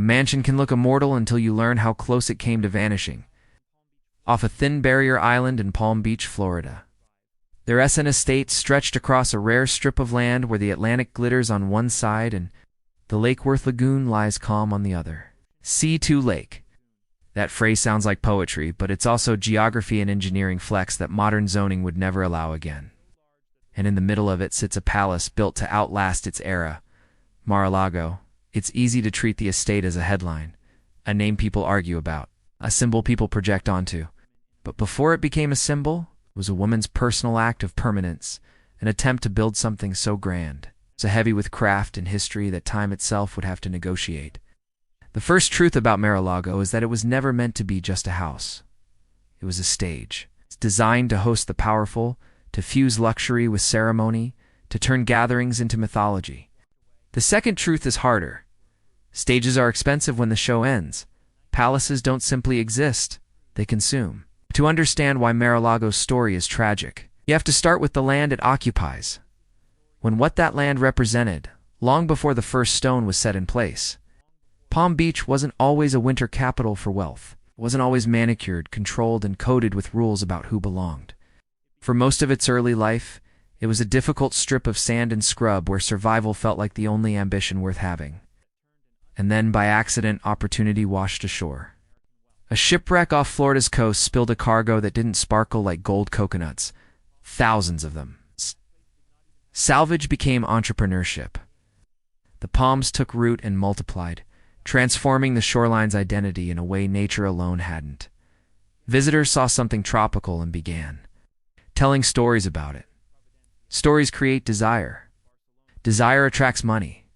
mansion can look immortal until you learn how close it came to vanishing. Off a thin barrier island in Palm Beach, Florida. Their estate stretched across a rare strip of land where the Atlantic glitters on one side and the Lake Worth Lagoon lies calm on the other. C2 Lake. That phrase sounds like poetry, but it's also geography and engineering flex that modern zoning would never allow again. And in the middle of it sits a palace built to outlast its era, Mar-a-Lago. It's easy to treat the estate as a headline, a name people argue about, a symbol people project onto. But before it became a symbol, it was a woman's personal act of permanence, an attempt to build something so grand, so heavy with craft and history that time itself would have to negotiate. The first truth about Mar-a-Lago is that it was never meant to be just a house. It was a stage. It's designed to host the powerful, to fuse luxury with ceremony, to turn gatherings into mythology. The second truth is harder. Stages are expensive when the show ends. Palaces don't simply exist, they consume. To understand why Mar-a-Lago's story is tragic, you have to start with the land it occupies. When what that land represented, long before the first stone was set in place. Palm Beach wasn't always a winter capital for wealth. It wasn't always manicured, controlled, and coded with rules about who belonged. For most of its early life, it was a difficult strip of sand and scrub where survival felt like the only ambition worth having. And then, by accident, opportunity washed ashore. A shipwreck off Florida's coast spilled a cargo that didn't sparkle like gold coconuts. Thousands of them. Salvage became entrepreneurship. The palms took root and multiplied, transforming the shoreline's identity in a way nature alone hadn't. Visitors saw something tropical and began telling stories about it. Stories create desire. Desire attracts money.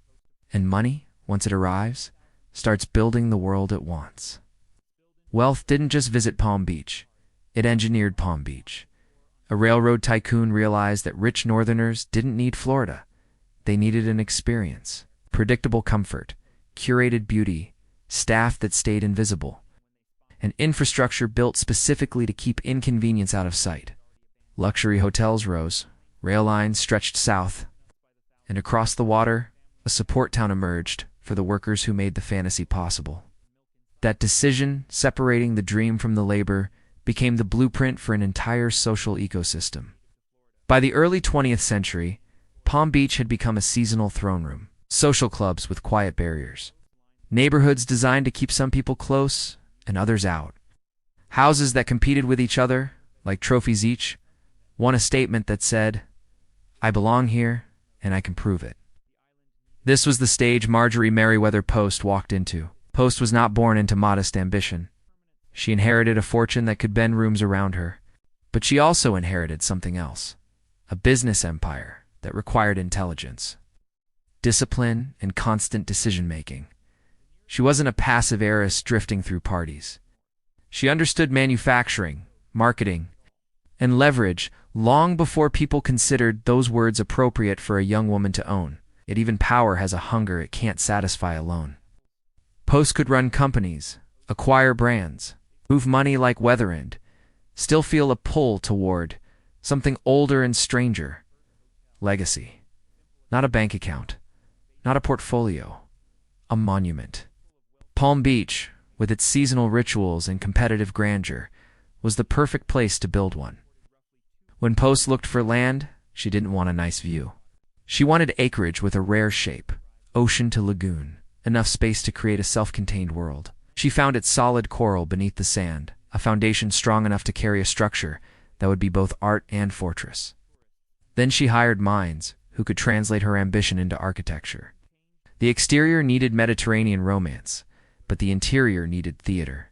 And money, once it arrives, starts building the world it wants. Wealth didn't just visit Palm Beach. It engineered Palm Beach. A railroad tycoon realized that rich northerners didn't need Florida. They needed an experience, predictable comfort, curated beauty, staff that stayed invisible, and infrastructure built specifically to keep inconvenience out of sight. Luxury hotels rose, rail lines stretched south, and across the water, a support town emerged for the workers who made the fantasy possible. That decision, separating the dream from the labor, became the blueprint for an entire social ecosystem. By the early 20th century, Palm Beach had become a seasonal throne room, social clubs with quiet barriers, neighborhoods designed to keep some people close and others out, houses that competed with each other, like trophies each, won a statement that said, "I belong here, and I can prove it." This was the stage Marjorie Merriweather Post walked into. Post was not born into modest ambition. She inherited a fortune that could bend rooms around her, but she also inherited something else, a business empire that required intelligence, discipline, and constant decision-making. She wasn't a passive heiress drifting through parties. She understood manufacturing, marketing, and leverage long before people considered those words appropriate for a young woman to own. Yet even power has a hunger it can't satisfy alone. Post could run companies, acquire brands, move money like weather and still feel a pull toward something older and stranger. Legacy. Not a bank account. Not a portfolio. A monument. Palm Beach, with its seasonal rituals and competitive grandeur, was the perfect place to build one. When Post looked for land, she didn't want a nice view. She wanted acreage with a rare shape, ocean-to-lagoon, enough space to create a self-contained world. She found its solid coral beneath the sand, a foundation strong enough to carry a structure that would be both art and fortress. Then she hired minds who could translate her ambition into architecture. The exterior needed Mediterranean romance, but the interior needed theater.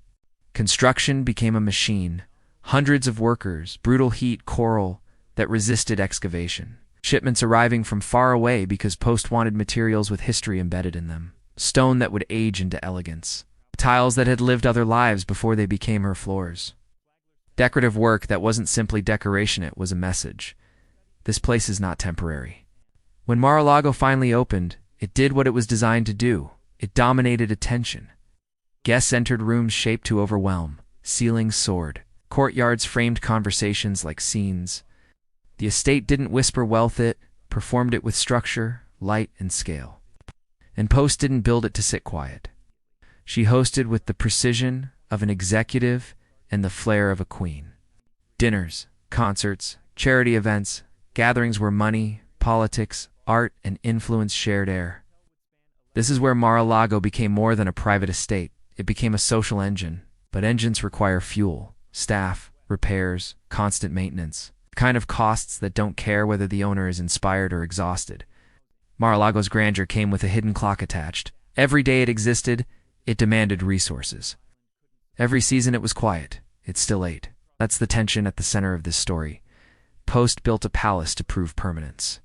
Construction became a machine, hundreds of workers, brutal heat, coral that resisted excavation. Shipments arriving from far away because Post wanted materials with history embedded in them. Stone that would age into elegance. Tiles that had lived other lives before they became her floors. Decorative work that wasn't simply decoration, it was a message. This place is not temporary. When Mar-a-Lago finally opened, it did what it was designed to do. It dominated attention. Guests entered rooms shaped to overwhelm. Ceilings soared. Courtyards framed conversations like scenes. The estate didn't whisper wealth, it performed it with structure, light, and scale. And Post didn't build it to sit quiet. She hosted with the precision of an executive and the flair of a queen. Dinners, concerts, charity events, gatherings where money, politics, art, and influence shared air. This is where Mar-a-Lago became more than a private estate. It became a social engine, but engines require fuel, staff, repairs, constant maintenance, the kind of costs that don't care whether the owner is inspired or exhausted. Mar-a-Lago's grandeur came with a hidden clock attached. Every day it existed, it demanded resources. Every season it was quiet, it still ate. That's the tension at the center of this story. Post built a palace to prove permanence,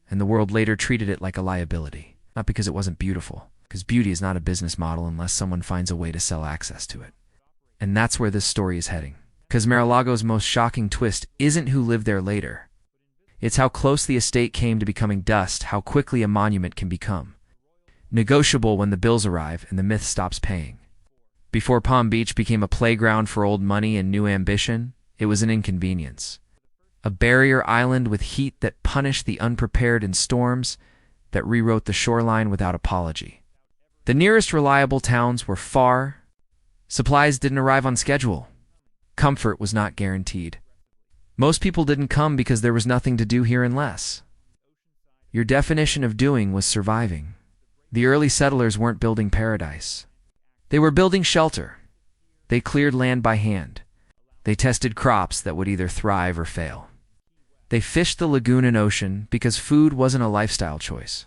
and the world later treated it like a liability. Not because it wasn't beautiful, because beauty is not a business model unless someone finds a way to sell access to it. And that's where this story is heading. Because Mar-a-Lago's most shocking twist isn't who lived there later. It's how close the estate came to becoming dust, how quickly a monument can become negotiable when the bills arrive and the myth stops paying. Before Palm Beach became a playground for old money and new ambition, it was an inconvenience. A barrier island with heat that punished the unprepared in storms, that rewrote the shoreline without apology. The nearest reliable towns were far. Supplies didn't arrive on schedule. Comfort was not guaranteed. Most people didn't come because there was nothing to do here unless your definition of doing was surviving. The early settlers weren't building paradise. They were building shelter. They cleared land by hand. They tested crops that would either thrive or fail. They fished the lagoon and ocean because food wasn't a lifestyle choice.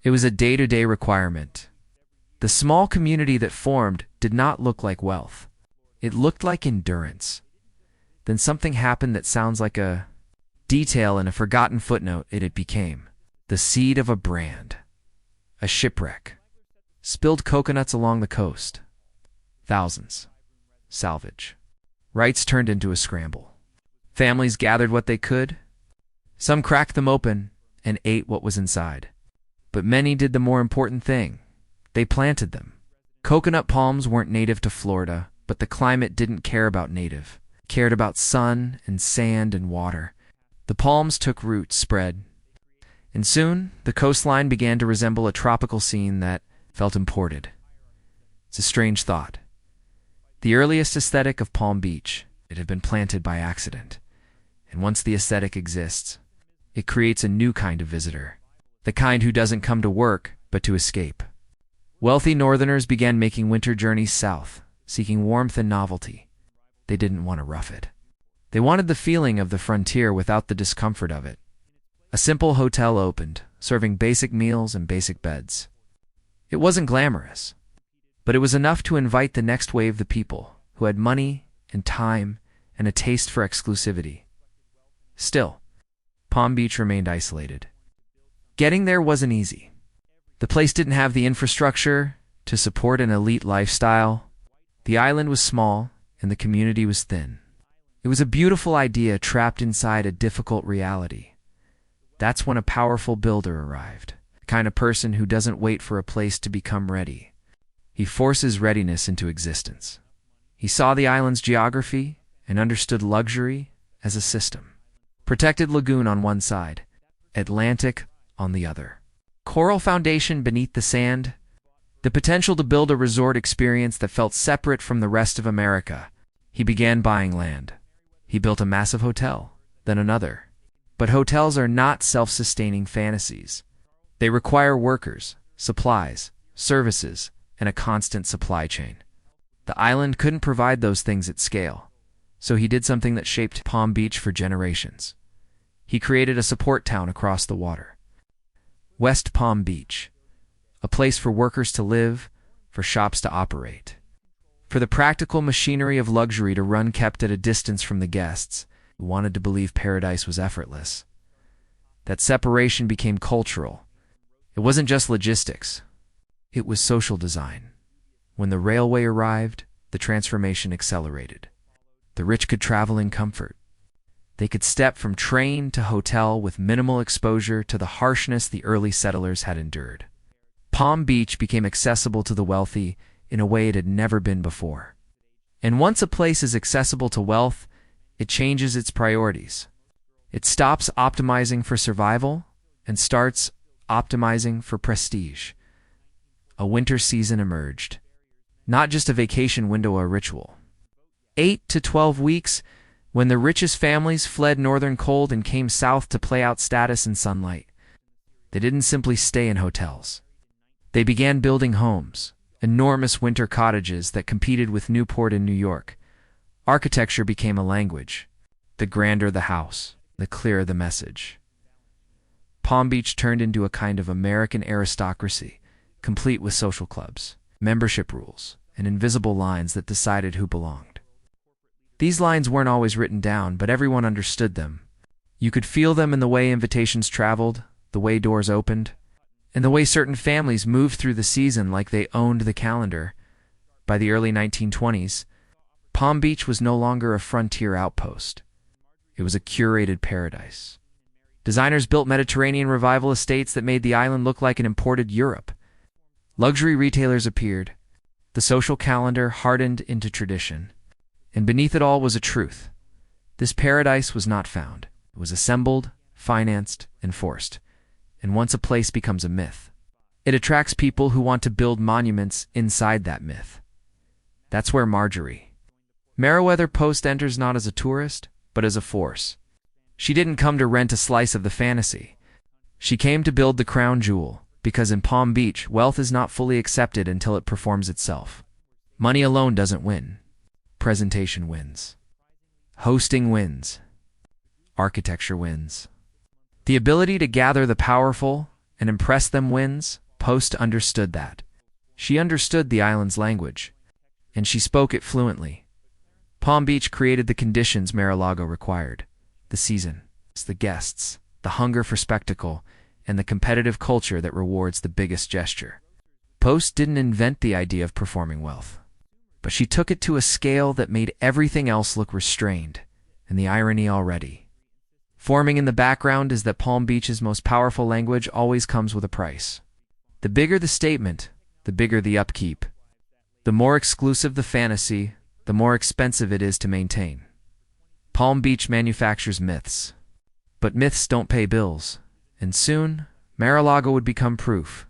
It was a day-to-day requirement. The small community that formed did not look like wealth. It looked like endurance. Then something happened that sounds like a detail in a forgotten footnote. It became the seed of a brand. A shipwreck. Spilled coconuts along the coast. Thousands. Salvage. Rights turned into a scramble. Families gathered what they could. Some cracked them open and ate what was inside. But many did the more important thing. They planted them. Coconut palms weren't native to Florida, but the climate didn't care about native. It cared about sun and sand and water. The palms took root, spread. And soon, the coastline began to resemble a tropical scene that felt imported. It's a strange thought. The earliest aesthetic of Palm Beach, it had been planted by accident. And once the aesthetic exists, it creates a new kind of visitor. The kind who doesn't come to work, but to escape. Wealthy northerners began making winter journeys south, seeking warmth and novelty. They didn't want to rough it. They wanted the feeling of the frontier without the discomfort of it. A simple hotel opened, serving basic meals and basic beds. It wasn't glamorous, but it was enough to invite the next wave of people who had money and time and a taste for exclusivity. Still, Palm Beach remained isolated. Getting there wasn't easy. The place didn't have the infrastructure to support an elite lifestyle. The island was small, and the community was thin. It was a beautiful idea trapped inside a difficult reality. That's when a powerful builder arrived, the kind of person who doesn't wait for a place to become ready. He forces readiness into existence. He saw the island's geography and understood luxury as a system. Protected lagoon on one side, Atlantic on the other. Coral foundation beneath the sand. The potential to build a resort experience that felt separate from the rest of America. He began buying land. He built a massive hotel, then another. But hotels are not self-sustaining fantasies. They require workers, supplies, services, and a constant supply chain. The island couldn't provide those things at scale, so he did something that shaped Palm Beach for generations. He created a support town across the water. West Palm Beach, a place for workers to live, for shops to operate, for the practical machinery of luxury to run, kept at a distance from the guests who wanted to believe paradise was effortless. That separation became cultural. It wasn't just logistics. It was social design. When the railway arrived, the transformation accelerated. The rich could travel in comfort. They could step from train to hotel with minimal exposure to the harshness the early settlers had endured. Palm Beach became accessible to the wealthy in a way it had never been before. And once a place is accessible to wealth, it changes its priorities. It stops optimizing for survival and starts optimizing for prestige. A winter season emerged. not just a vacation window or a ritual. 8 to 12 weeks, when the richest families fled northern cold and came south to play out status in sunlight. They didn't simply stay in hotels. They began building homes, enormous winter cottages that competed with Newport in New York. Architecture became a language. The grander the house, the clearer the message. Palm Beach turned into a kind of American aristocracy, complete with social clubs, membership rules, and invisible lines that decided who belonged. These lines weren't always written down, but everyone understood them. You could feel them in the way invitations traveled, the way doors opened, and the way certain families moved through the season like they owned the calendar. By the early 1920s, Palm Beach was no longer a frontier outpost. It was a curated paradise. Designers built Mediterranean revival estates that made the island look like an imported Europe. Luxury retailers appeared. The social calendar hardened into tradition. And beneath it all was a truth. This paradise was not found. It was assembled, financed, and forced. And once a place becomes a myth, it attracts people who want to build monuments inside that myth. That's where Marjorie Merriweather Post enters, not as a tourist, but as a force. She didn't come to rent a slice of the fantasy. She came to build the crown jewel, because in Palm Beach, wealth is not fully accepted until it performs itself. Money alone doesn't win. Presentation wins. Hosting wins. Architecture wins. The ability to gather the powerful and impress them wins. Post understood that. She understood the island's language, and she spoke it fluently. Palm Beach created the conditions Mar-a-Lago required: the season, the guests, the hunger for spectacle, and the competitive culture that rewards the biggest gesture. Post didn't invent the idea of performing wealth, but she took it to a scale that made everything else look restrained, and the irony already forming in the background is that Palm Beach's most powerful language always comes with a price. The bigger the statement, the bigger the upkeep. The more exclusive the fantasy, the more expensive it is to maintain. Palm Beach manufactures myths, but myths don't pay bills, and soon, Mar-a-Lago would become proof.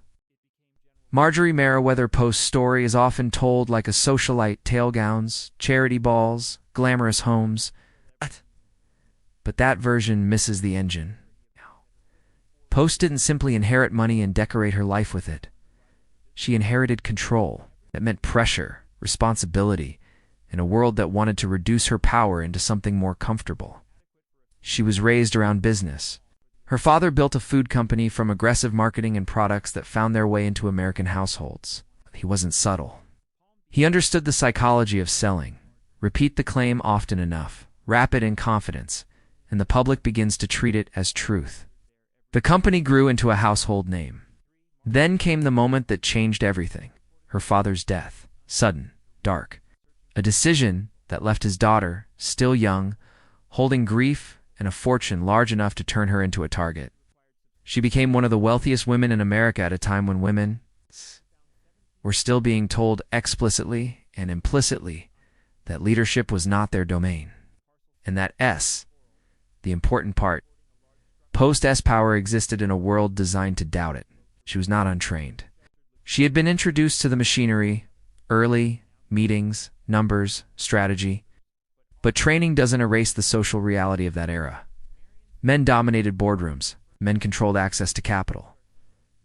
Marjorie Merriweather Post's story is often told like a socialite: tail gowns, charity balls, glamorous homes. But that version misses the engine. Post didn't simply inherit money and decorate her life with it. She inherited control. That meant pressure, responsibility, and a world that wanted to reduce her power into something more comfortable. She was raised around business. Her father built a food company from aggressive marketing and products that found their way into American households. He wasn't subtle. He understood the psychology of selling. Repeat the claim often enough, wrap it in confidence, and the public begins to treat it as truth. The company grew into a household name. Then came the moment that changed everything: her father's death, sudden, dark. A decision that left his daughter, still young, holding grief and a fortune large enough to turn her into a target. She became one of the wealthiest women in America at a time when women were still being told explicitly and implicitly that leadership was not their domain. And that the important part, Post's power existed in a world designed to doubt it. She was not untrained. She had been introduced to the machinery early: meetings, numbers, strategy. But training doesn't erase the social reality of that era. Men dominated boardrooms. Men controlled access to capital.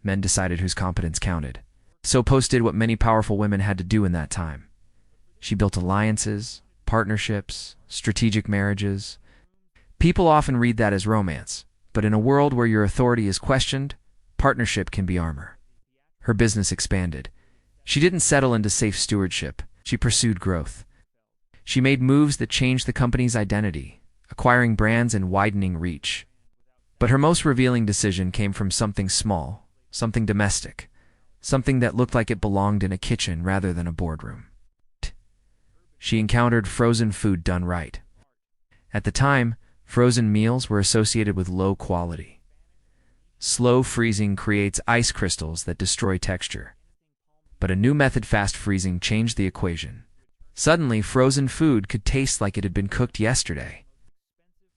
Men decided whose competence counted. So Post did what many powerful women had to do in that time. She built alliances, partnerships, strategic marriages. People often read that as romance, but in a world where your authority is questioned, partnership can be armor. Her business expanded. She didn't settle into safe stewardship. She pursued growth. She made moves that changed the company's identity, acquiring brands and widening reach. But her most revealing decision came from something small, something domestic, something that looked like it belonged in a kitchen rather than a boardroom. She encountered frozen food done right. At the time, frozen meals were associated with low quality. Slow freezing creates ice crystals that destroy texture. But a new method, fast freezing, changed the equation. Suddenly, frozen food could taste like it had been cooked yesterday.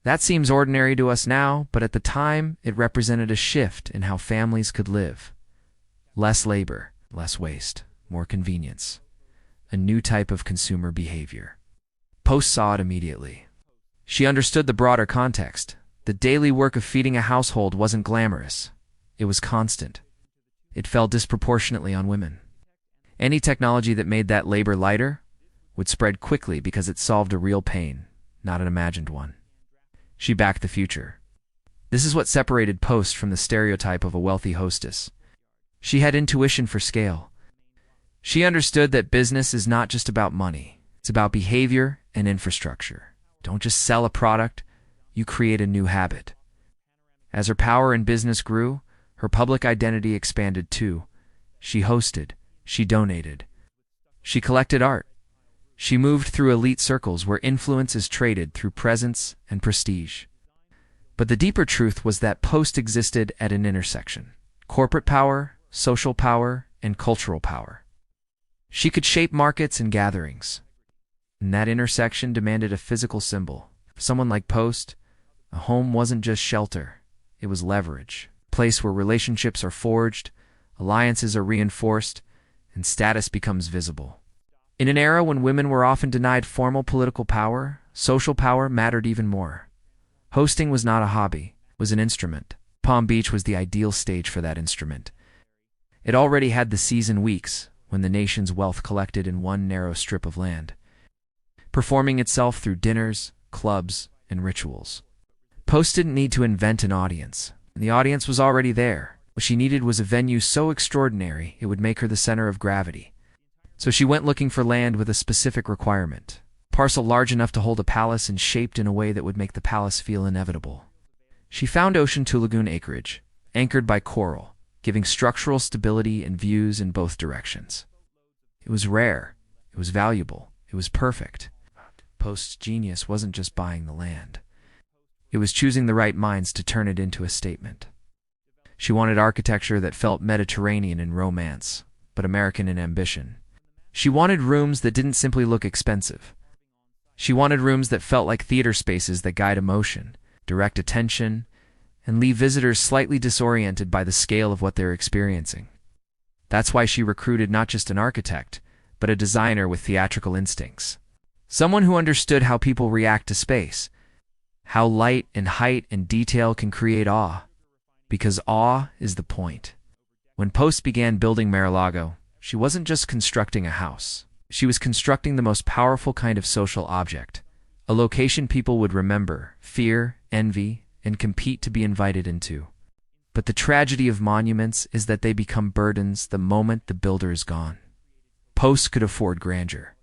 That seems ordinary to us now, but at the time, it represented a shift in how families could live. Less labor, less waste, more convenience. a new type of consumer behavior. Post saw it immediately. She understood the broader context. The daily work of feeding a household wasn't glamorous. It was constant. It fell disproportionately on women. Any technology that made that labor lighter would spread quickly because it solved a real pain, not an imagined one. She backed the future. This is what separated Post from the stereotype of a wealthy hostess. She had intuition for scale. She understood that business is not just about money. It's about behavior and infrastructure. Don't just sell a product, you create a new habit. As her power in business grew, her public identity expanded too. She hosted. She donated. She collected art. She moved through elite circles where influence is traded through presence and prestige. But the deeper truth was that Post existed at an intersection. Corporate power, social power, and cultural power. She could shape markets and gatherings. And that intersection demanded a physical symbol. For someone like Post, a home wasn't just shelter. It was leverage. A place where relationships are forged, alliances are reinforced, and status becomes visible. In an era when women were often denied formal political power, social power mattered even more. Hosting was not a hobby, it was an instrument. Palm Beach was the ideal stage for that instrument. It already had the season weeks, when the nation's wealth collected in one narrow strip of land, performing itself through dinners, clubs, and rituals. Post didn't need to invent an audience. The audience was already there. What she needed was a venue so extraordinary it would make her the center of gravity. So she went looking for land with a specific requirement. A parcel large enough to hold a palace and shaped in a way that would make the palace feel inevitable. She found ocean-to-lagoon acreage, anchored by coral, giving structural stability and views in both directions. It was rare. It was valuable. It was perfect. Post's genius wasn't just buying the land. It was choosing the right minds to turn it into a statement. She wanted architecture that felt Mediterranean in romance, but American in ambition. She wanted rooms that didn't simply look expensive. She wanted rooms that felt like theater spaces that guide emotion, direct attention, and leave visitors slightly disoriented by the scale of what they're experiencing. That's why she recruited not just an architect, but a designer with theatrical instincts. Someone who understood how people react to space, how light and height and detail can create awe. Because awe is the point. When Post began building Mar-a-Lago, she wasn't just constructing a house. She was constructing the most powerful kind of social object, a location people would remember, fear, envy, and compete to be invited into. But the tragedy of monuments is that they become burdens the moment the builder is gone. Post could afford grandeur.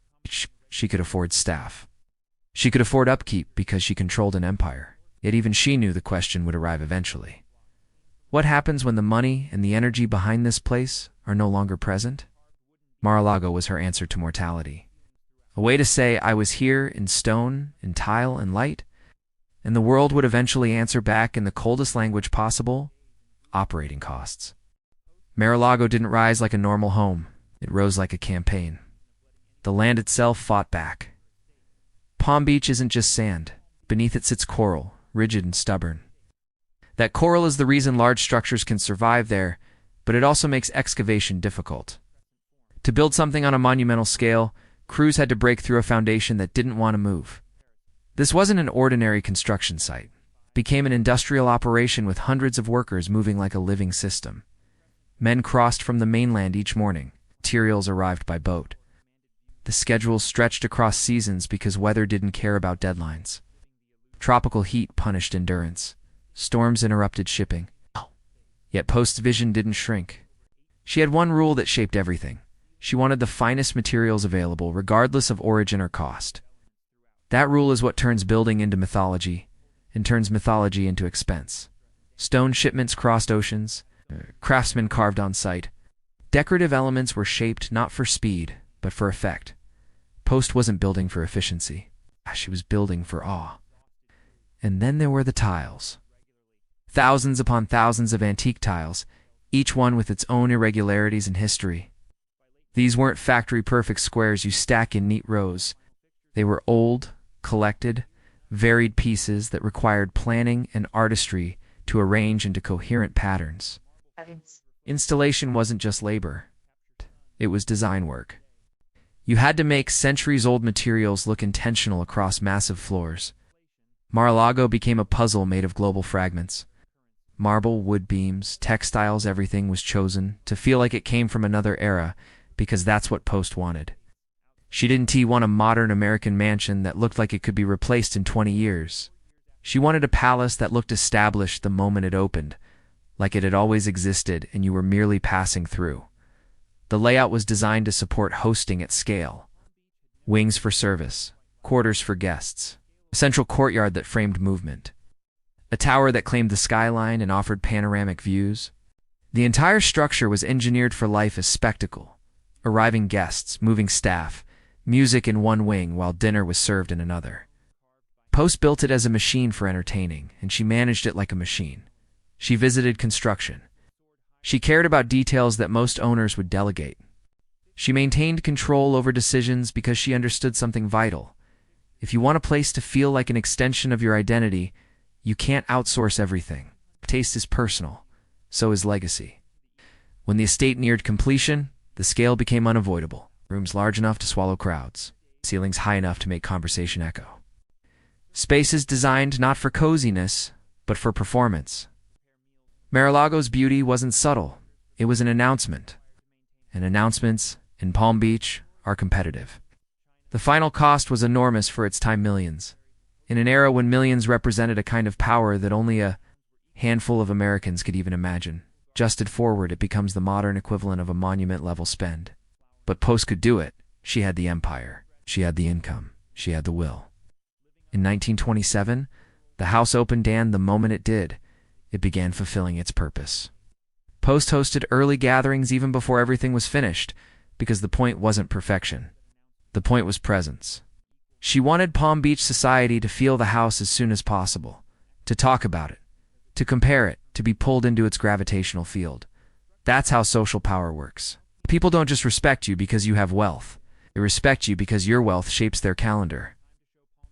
She could afford staff. She could afford upkeep because she controlled an empire. Yet even she knew the question would arrive eventually. What happens when the money and the energy behind this place are no longer present? Mar-a-Lago was her answer to mortality. A way to say, I was here in stone, in tile, and light, and the world would eventually answer back in the coldest language possible, operating costs. Mar-a-Lago didn't rise like a normal home. It rose like a campaign. The land itself fought back. Palm Beach isn't just sand. Beneath it sits coral, rigid and stubborn. That coral is the reason large structures can survive there, but it also makes excavation difficult. To build something on a monumental scale, crews had to break through a foundation that didn't want to move. This wasn't an ordinary construction site. It became an industrial operation with hundreds of workers moving like a living system. Men crossed from the mainland each morning. Materials arrived by boat. The schedule stretched across seasons because weather didn't care about deadlines. Tropical heat punished endurance. Storms interrupted shipping. Yet Post's vision didn't shrink. She had one rule that shaped everything. She wanted the finest materials available, regardless of origin or cost. That rule is what turns building into mythology, and turns mythology into expense. Stone shipments crossed oceans. Craftsmen carved on site. Decorative elements were shaped not for speed, but for effect. Post wasn't building for efficiency. She was building for awe. And then there were the tiles. Thousands upon thousands of antique tiles, each one with its own irregularities and history. These weren't factory-perfect squares you stack in neat rows. They were old, collected, varied pieces that required planning and artistry to arrange into coherent patterns. Installation wasn't just labor. It was design work. You had to make centuries-old materials look intentional across massive floors. Mar-a-Lago became a puzzle made of global fragments. Marble, wood beams, textiles, everything was chosen to feel like it came from another era, because that's what Post wanted. She didn't want a modern American mansion that looked like it could be replaced in 20 years. She wanted a palace that looked established the moment it opened, like it had always existed and you were merely passing through. The layout was designed to support hosting at scale. Wings for service, quarters for guests, a central courtyard that framed movement, a tower that claimed the skyline and offered panoramic views. The entire structure was engineered for life as spectacle. Arriving guests, moving staff, music in one wing while dinner was served in another. Post built it as a machine for entertaining, and she managed it like a machine. She visited construction. She cared about details that most owners would delegate. She maintained control over decisions because she understood something vital. If you want a place to feel like an extension of your identity, you can't outsource everything. Taste is personal. So is legacy. When the estate neared completion, the scale became unavoidable. Rooms large enough to swallow crowds. Ceilings high enough to make conversation echo. Spaces designed not for coziness, but for performance. Mar-a-Lago's beauty wasn't subtle. It was an announcement. And announcements, in Palm Beach, are competitive. The final cost was enormous for its time, millions. In an era when millions represented a kind of power that only a handful of Americans could even imagine. Adjusted forward, it becomes the modern equivalent of a monument-level spend. But Post could do it. She had the empire. She had the income. She had the will. In 1927, the house opened, and the moment it did, it began fulfilling its purpose. Post hosted early gatherings even before everything was finished, because the point wasn't perfection. The point was presence. She wanted Palm Beach society to feel the house as soon as possible, to talk about it, to compare it, to be pulled into its gravitational field. That's how social power works. People don't just respect you because you have wealth. They respect you because your wealth shapes their calendar.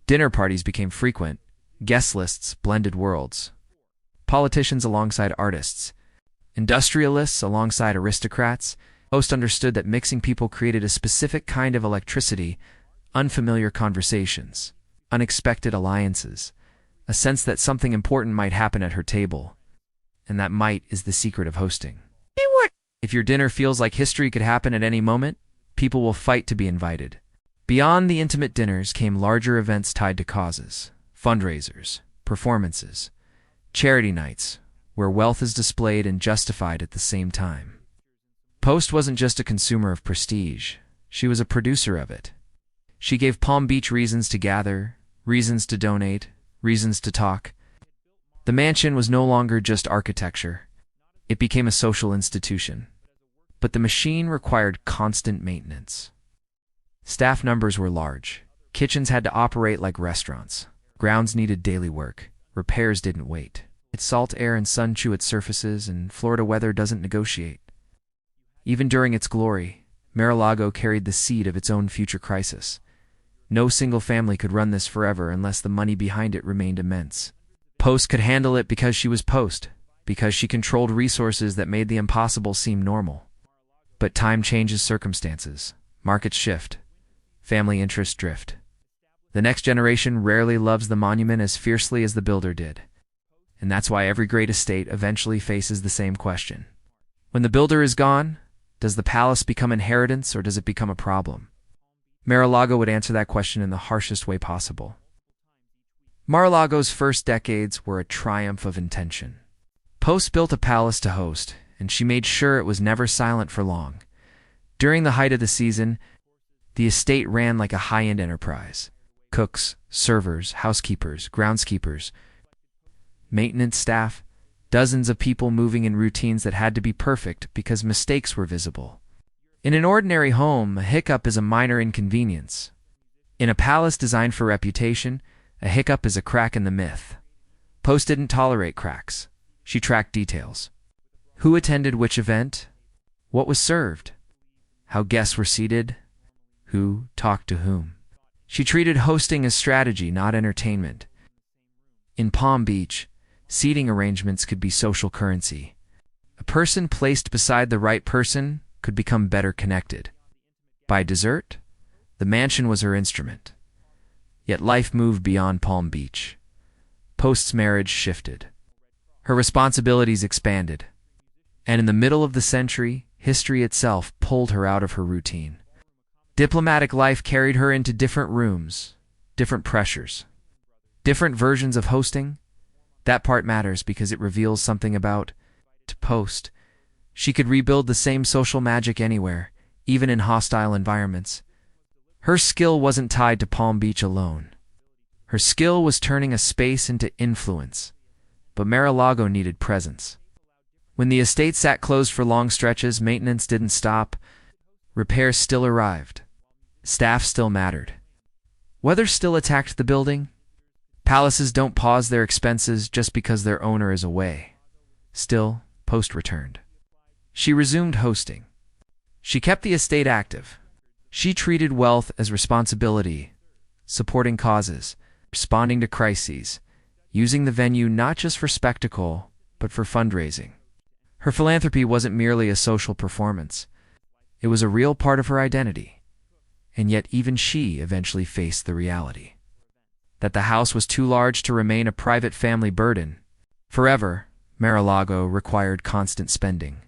Dinner parties became frequent. Guest lists blended worlds. Politicians alongside artists. Industrialists alongside aristocrats. Post understood that mixing people created a specific kind of electricity, unfamiliar conversations, unexpected alliances, a sense that something important might happen at her table. And that might is the secret of hosting. If your dinner feels like history could happen at any moment, people will fight to be invited. Beyond the intimate dinners came larger events tied to causes, fundraisers, performances, charity nights, where wealth is displayed and justified at the same time. Post wasn't just a consumer of prestige, she was a producer of it. She gave Palm Beach reasons to gather, reasons to donate, reasons to talk. The mansion was no longer just architecture. It became a social institution. But the machine required constant maintenance. Staff numbers were large. Kitchens had to operate like restaurants. Grounds needed daily work. Repairs didn't wait. It's salt air and sun chew its surfaces, and Florida weather doesn't negotiate. Even during its glory, Mar-a-Lago carried the seed of its own future crisis. No single family could run this forever unless the money behind it remained immense. Post could handle it because she was Post, because she controlled resources that made the impossible seem normal. But time changes circumstances. Markets shift. Family interests drift. The next generation rarely loves the monument as fiercely as the builder did. And that's why every great estate eventually faces the same question. When the builder is gone, does the palace become inheritance or does it become a problem? Mar-a-Lago would answer that question in the harshest way possible. Mar-a-Lago's first decades were a triumph of intention. Post built a palace to host, and she made sure it was never silent for long. During the height of the season, the estate ran like a high-end enterprise. Cooks, servers, housekeepers, groundskeepers, maintenance staff, dozens of people moving in routines that had to be perfect because mistakes were visible. In an ordinary home, a hiccup is a minor inconvenience. In a palace designed for reputation, a hiccup is a crack in the myth. Post didn't tolerate cracks. She tracked details. Who attended which event? What was served? How guests were seated? Who talked to whom? She treated hosting as strategy, not entertainment. In Palm Beach, seating arrangements could be social currency. A person placed beside the right person could become better connected. By dessert, The mansion was her instrument. Yet life moved beyond Palm Beach. Post's marriage shifted. Her responsibilities expanded. And in the middle of the century, history itself pulled her out of her routine. Diplomatic life carried her into different rooms, different pressures, different versions of hosting. That part matters because it reveals something about Post. She could rebuild the same social magic anywhere, even in hostile environments. Her skill wasn't tied to Palm Beach alone. Her skill was turning a space into influence. But Mar-a-Lago needed presence. When the estate sat closed for long stretches, maintenance didn't stop. Repairs still arrived. Staff still mattered. Weather still attacked the building. Palaces don't pause their expenses just because their owner is away. Still, Post returned. She resumed hosting. She kept the estate active. She treated wealth as responsibility, supporting causes, responding to crises, using the venue not just for spectacle, but for fundraising. Her philanthropy wasn't merely a social performance. It was a real part of her identity. And yet even she eventually faced the reality that the house was too large to remain a private family burden. Forever, Mar-a-Lago required constant spending,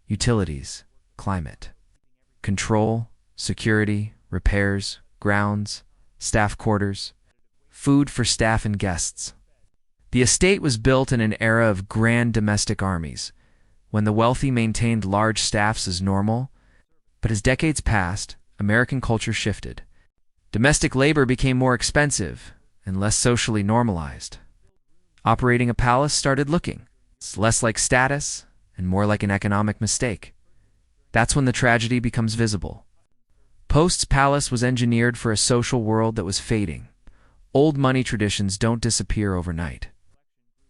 utilities, climate, control, security, repairs, grounds, staff quarters, food for staff and guests. The estate was built in an era of grand domestic armies, when the wealthy maintained large staffs as normal. But as decades passed, American culture shifted. Domestic labor became more expensive and less socially normalized. Operating a palace started looking less like status and more like an economic mistake. That's when the tragedy becomes visible. Post's palace was engineered for a social world that was fading. Old money traditions don't disappear overnight,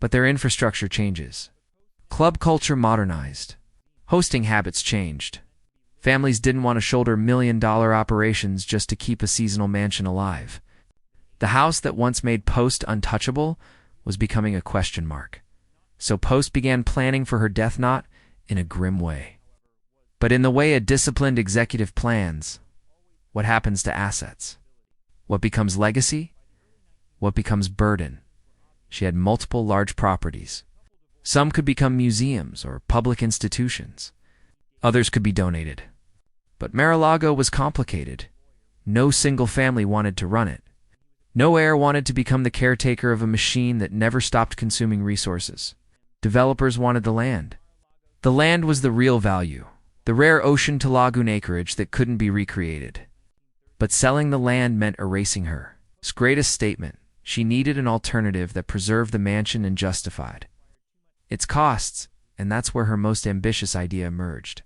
but their infrastructure changes. Club culture modernized. Hosting habits changed. Families didn't want to shoulder million-dollar operations just to keep a seasonal mansion alive. The house that once made Post untouchable was becoming a question mark. So Post began planning for her death knot in a grim way. But in the way a disciplined executive plans, what happens to assets? What becomes legacy? What becomes burden? She had multiple large properties. Some could become museums or public institutions. Others could be donated. But Mar-a-Lago was complicated. No single family wanted to run it. No heir wanted to become the caretaker of a machine that never stopped consuming resources. Developers wanted the land. The land was the real value, the rare ocean-to-lagoon acreage that couldn't be recreated. But selling the land meant erasing her. His greatest statement: she needed an alternative that preserved the mansion and justified its costs, and that's where her most ambitious idea emerged.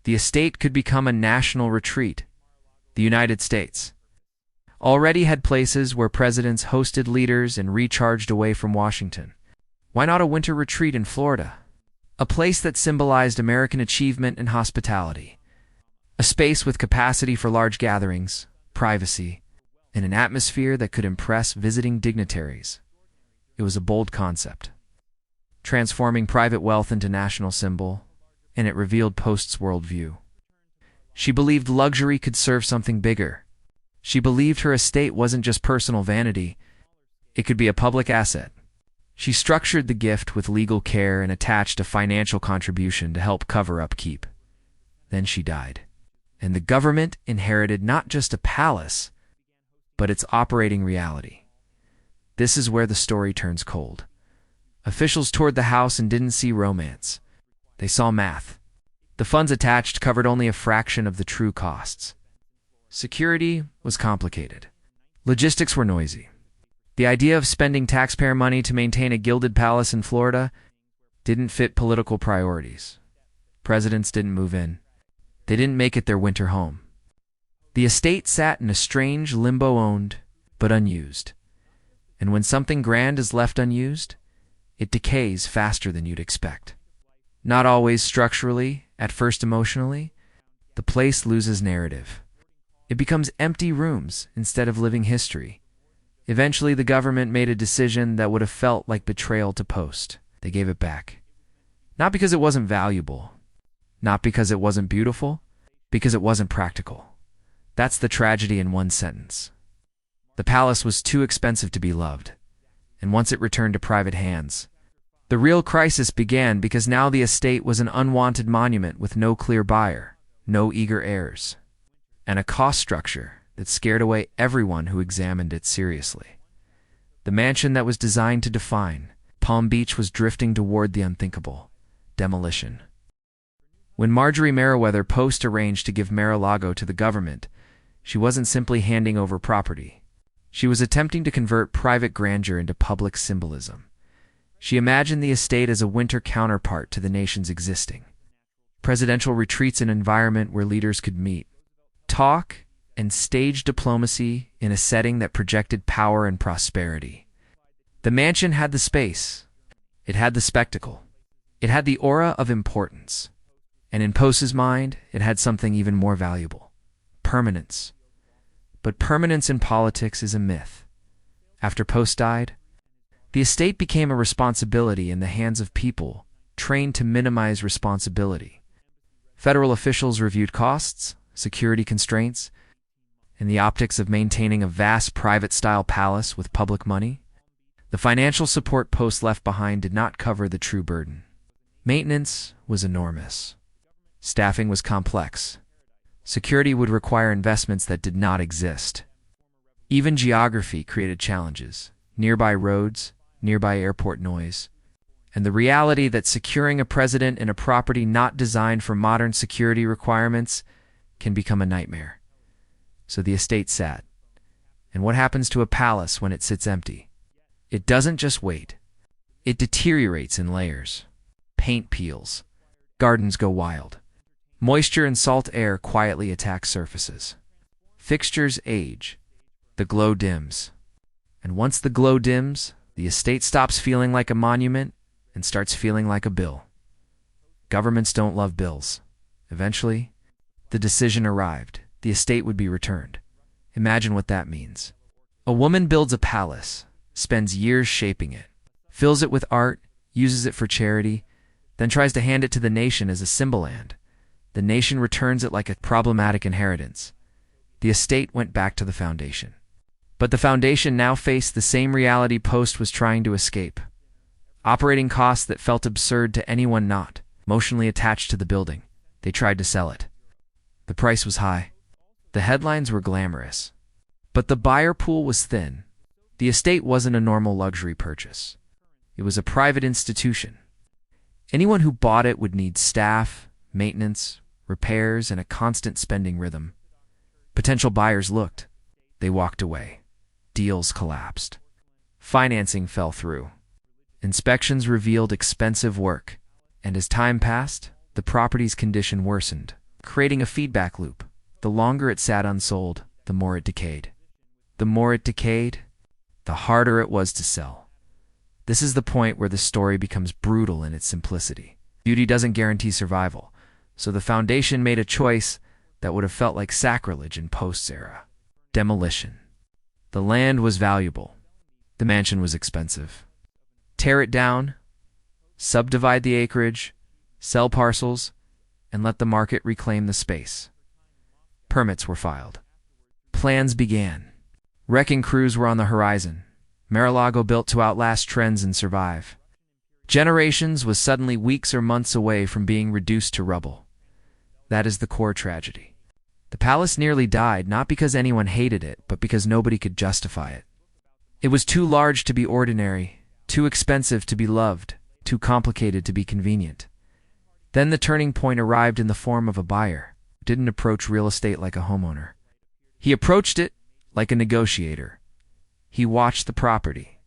The estate could become a national retreat. The United States already had places where presidents hosted leaders and recharged away from Washington. Why not a winter retreat in Florida? A place that symbolized American achievement and hospitality. A space with capacity for large gatherings, privacy, and an atmosphere that could impress visiting dignitaries. It was a bold concept, transforming private wealth into national symbol, and it revealed Post's worldview. She believed luxury could serve something bigger. She believed her estate wasn't just personal vanity, it could be a public asset. She structured the gift with legal care and attached a financial contribution to help cover upkeep. Then she died, and the government inherited not just a palace, but its operating reality. This is where the story turns cold. Officials toured the house and didn't see romance. They saw math. The funds attached covered only a fraction of the true costs. Security was complicated. Logistics were noisy. The idea of spending taxpayer money to maintain a gilded palace in Florida didn't fit political priorities. Presidents didn't move in. They didn't make it their winter home. The estate sat in a strange limbo, owned but unused. And when something grand is left unused, it decays faster than you'd expect. Not always structurally, at first emotionally, the place loses narrative. It becomes empty rooms instead of living history. Eventually, the government made a decision that would have felt like betrayal to Post. They gave it back. Not because it wasn't valuable, not because it wasn't beautiful, because it wasn't practical. That's the tragedy in one sentence. The palace was too expensive to be loved, and once it returned to private hands, the real crisis began because now the estate was an unwanted monument with no clear buyer, no eager heirs, and a cost structure that scared away everyone who examined it seriously. The mansion that was designed to define Palm Beach was drifting toward the unthinkable: demolition. When Marjorie Merriweather Post arranged to give Mar-a-Lago to the government, she wasn't simply handing over property. She was attempting to convert private grandeur into public symbolism. She imagined the estate as a winter counterpart to the nation's existing presidential retreats, an environment where leaders could meet, talk, and stage diplomacy in a setting that projected power and prosperity. The mansion had the space, it had the spectacle, it had the aura of importance, and in Post's mind, it had something even more valuable: permanence. But permanence in politics is a myth. After Post died, the estate became a responsibility in the hands of people trained to minimize responsibility. Federal officials reviewed costs, security constraints, and the optics of maintaining a vast private-style palace with public money. The financial support Post left behind did not cover the true burden. Maintenance was enormous. Staffing was complex. Security would require investments that did not exist. Even geography created challenges: nearby roads, nearby airport noise, and the reality that securing a president in a property not designed for modern security requirements can become a nightmare. So the estate sat. And what happens to a palace when it sits empty? It doesn't just wait. It deteriorates in layers. Paint peels. Gardens go wild. Moisture and salt air quietly attack surfaces. Fixtures age. The glow dims. And once the glow dims, the estate stops feeling like a monument and starts feeling like a bill. Governments don't love bills. Eventually, the decision arrived: the estate would be returned. Imagine what that means. A woman builds a palace, spends years shaping it, fills it with art, uses it for charity, then tries to hand it to the nation as a symbol, and the nation returns it like a problematic inheritance. The estate went back to the foundation. But the foundation now faced the same reality Post was trying to escape: operating costs that felt absurd to anyone not emotionally attached to the building. They tried to sell it. The price was high. The headlines were glamorous. But the buyer pool was thin. The estate wasn't a normal luxury purchase. It was a private institution. Anyone who bought it would need staff, maintenance, repairs, and a constant spending rhythm. Potential buyers looked. They walked away. Deals collapsed. Financing fell through. Inspections revealed expensive work. And as time passed, the property's condition worsened, creating a feedback loop. The longer it sat unsold, the more it decayed. The more it decayed, the harder it was to sell. This is the point where the story becomes brutal in its simplicity. Beauty doesn't guarantee survival, so the foundation made a choice that would have felt like sacrilege in Post's era: demolition. The land was valuable. The mansion was expensive. Tear it down, subdivide the acreage, sell parcels, and let the market reclaim the space. Permits were filed. Plans began. Wrecking crews were on the horizon. Mar-a-Lago built to outlast trends and survive. Generations was suddenly weeks or months away from being reduced to rubble. That is the core tragedy. The palace nearly died, not because anyone hated it, but because nobody could justify it. It was too large to be ordinary, too expensive to be loved, too complicated to be convenient. Then the turning point arrived in the form of a buyer who didn't approach real estate like a homeowner. He approached it like a negotiator. He watched the property.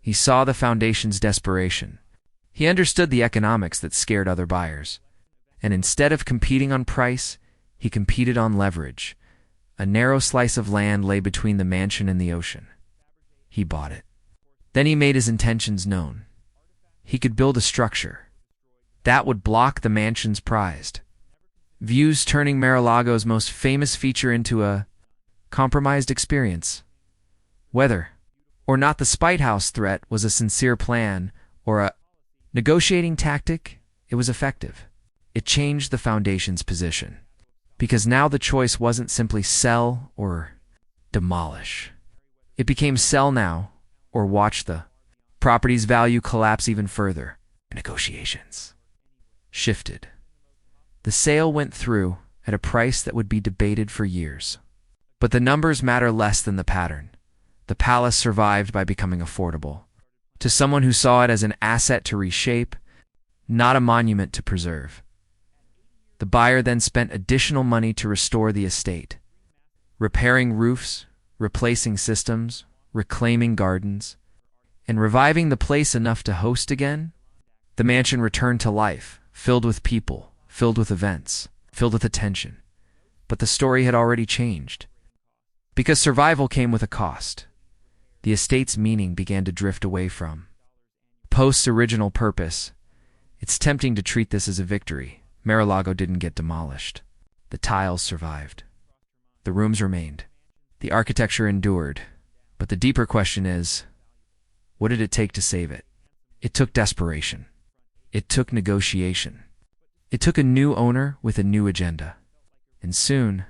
He saw the foundation's desperation. He understood the economics that scared other buyers. And instead of competing on price, he competed on leverage. A narrow slice of land lay between the mansion and the ocean. He bought it. Then he made his intentions known. He could build a structure that would block the mansion's prized views, turning Mar-a-Lago's most famous feature into a compromised experience. Whether or not the Spite House threat was a sincere plan or a negotiating tactic, it was effective. It changed the foundation's position. because now the choice wasn't simply sell or demolish. It became sell now or watch the property's value collapse even further. Negotiations shifted. The sale went through at a price that would be debated for years. But the numbers matter less than the pattern. The palace survived by becoming affordable. To someone who saw it as an asset to reshape, not a monument to preserve. The buyer then spent additional money to restore the estate, repairing roofs, replacing systems, reclaiming gardens, and reviving the place enough to host again. The mansion returned to life, filled with people, filled with events, filled with attention. But the story had already changed. Because survival came with a cost, the estate's meaning began to drift away from Post's original purpose. It's tempting to treat this as a victory. Mar-a-Lago didn't get demolished. The tiles survived. The rooms remained. The architecture endured. But the deeper question is, what did it take to save it? It took desperation. It took negotiation. It took a new owner with a new agenda. And soon,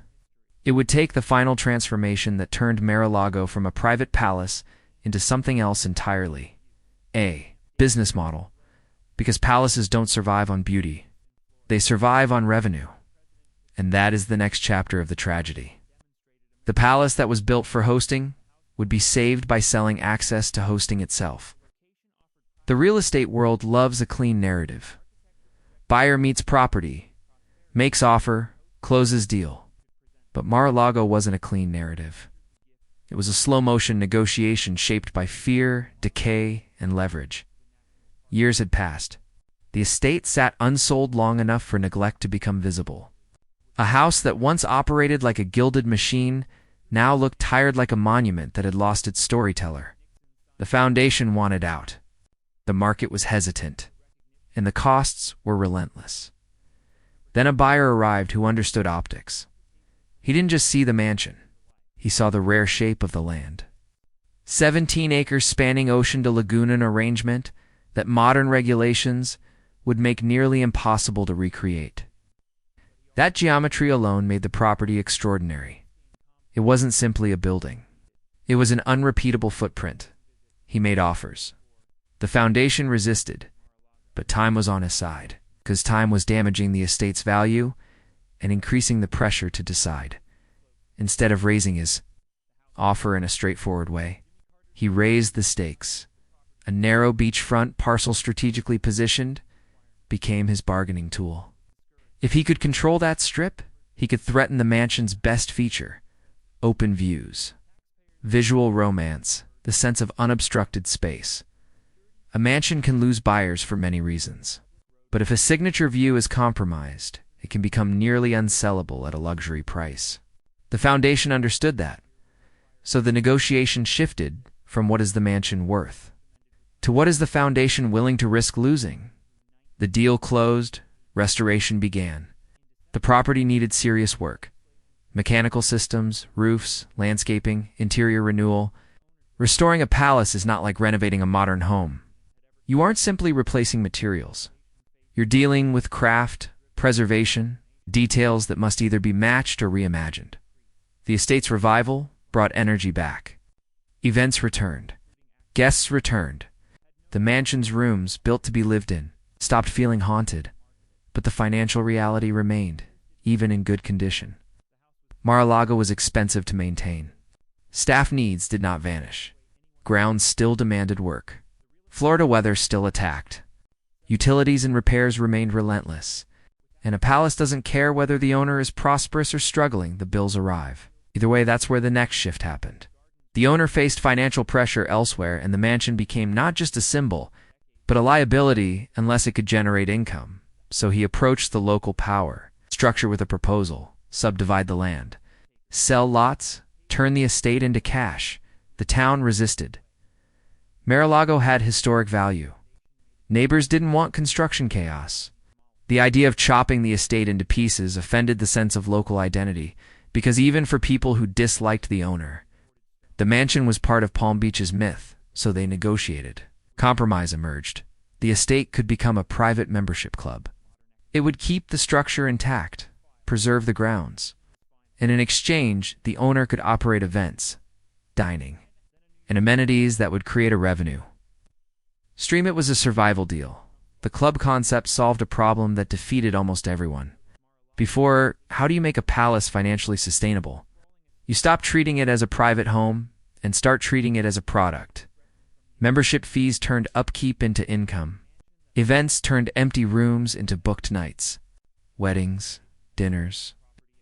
it would take the final transformation that turned Mar-a-Lago from a private palace into something else entirely. A business model. Because palaces don't survive on beauty. They survive on revenue. And that is the next chapter of the tragedy. The palace that was built for hosting would be saved by selling access to hosting itself. The real estate world loves a clean narrative. Buyer meets property, makes offer, closes deal. But Mar-a-Lago wasn't a clean narrative. It was a slow-motion negotiation shaped by fear, decay, and leverage. Years had passed. The estate sat unsold long enough for neglect to become visible. A house that once operated like a gilded machine now looked tired like a monument that had lost its storyteller. The foundation wanted out. The market was hesitant. And the costs were relentless. Then a buyer arrived who understood optics. He didn't just see the mansion. He saw the rare shape of the land. 17 acres spanning ocean-to-lagoon, an arrangement that modern regulations would make nearly impossible to recreate. That geometry alone made the property extraordinary. It wasn't simply a building. It was an unrepeatable footprint. He made offers. The foundation resisted, but time was on his side, because time was damaging the estate's value and increasing the pressure to decide. Instead of raising his offer in a straightforward way, he raised the stakes. A narrow beachfront parcel strategically positioned became his bargaining tool. If he could control that strip, he could threaten the mansion's best feature: open views, visual romance, the sense of unobstructed space. A mansion can lose buyers for many reasons, but if a signature view is compromised, it can become nearly unsellable at a luxury price. The foundation understood that, so the negotiation shifted from what is the mansion worth to what is the foundation willing to risk losing. The deal closed, restoration began. The property needed serious work. Mechanical systems, roofs, landscaping, interior renewal. Restoring a palace is not like renovating a modern home. You aren't simply replacing materials. You're dealing with craft, preservation, details that must either be matched or reimagined. The estate's revival brought energy back. Events returned. Guests returned. The mansion's rooms, built to be lived in, stopped feeling haunted. But the financial reality remained, even in good condition. Mar-a-Lago was expensive to maintain. Staff needs did not vanish. Grounds still demanded work. Florida weather still attacked. Utilities and repairs remained relentless. And a palace doesn't care whether the owner is prosperous or struggling, the bills arrive. Either way, that's where the next shift happened. The owner faced financial pressure elsewhere, and the mansion became not just a symbol, but a liability unless it could generate income. So he approached the local power structure with a proposal: subdivide the land, sell lots, turn the estate into cash. The town resisted. Mar-a-Lago had historic value. Neighbors didn't want construction chaos. The idea of chopping the estate into pieces offended the sense of local identity, because even for people who disliked the owner, the mansion was part of Palm Beach's myth, so they negotiated. Compromise emerged. The estate could become a private membership club. It would keep the structure intact, preserve the grounds. And in exchange, the owner could operate events, dining, and amenities that would create a revenue. Stream It was a survival deal. The club concept solved a problem that defeated almost everyone. Before, how do you make a palace financially sustainable? You stop treating it as a private home and start treating it as a product. Membership fees turned upkeep into income. Events turned empty rooms into booked nights. Weddings, dinners,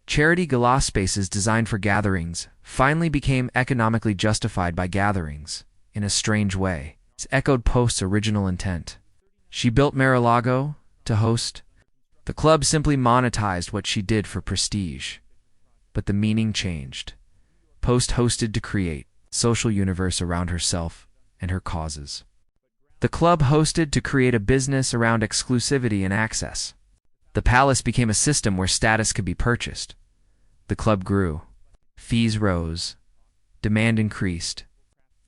charity gala spaces designed for gatherings finally became economically justified by gatherings, in a strange way. It echoed Post's original intent. She built Mar-a-Lago to host. The club simply monetized what she did for prestige. But the meaning changed. Post hosted to create a social universe around herself and her causes. The club hosted to create a business around exclusivity and access. The palace became a system where status could be purchased. The club grew. Fees rose. Demand increased.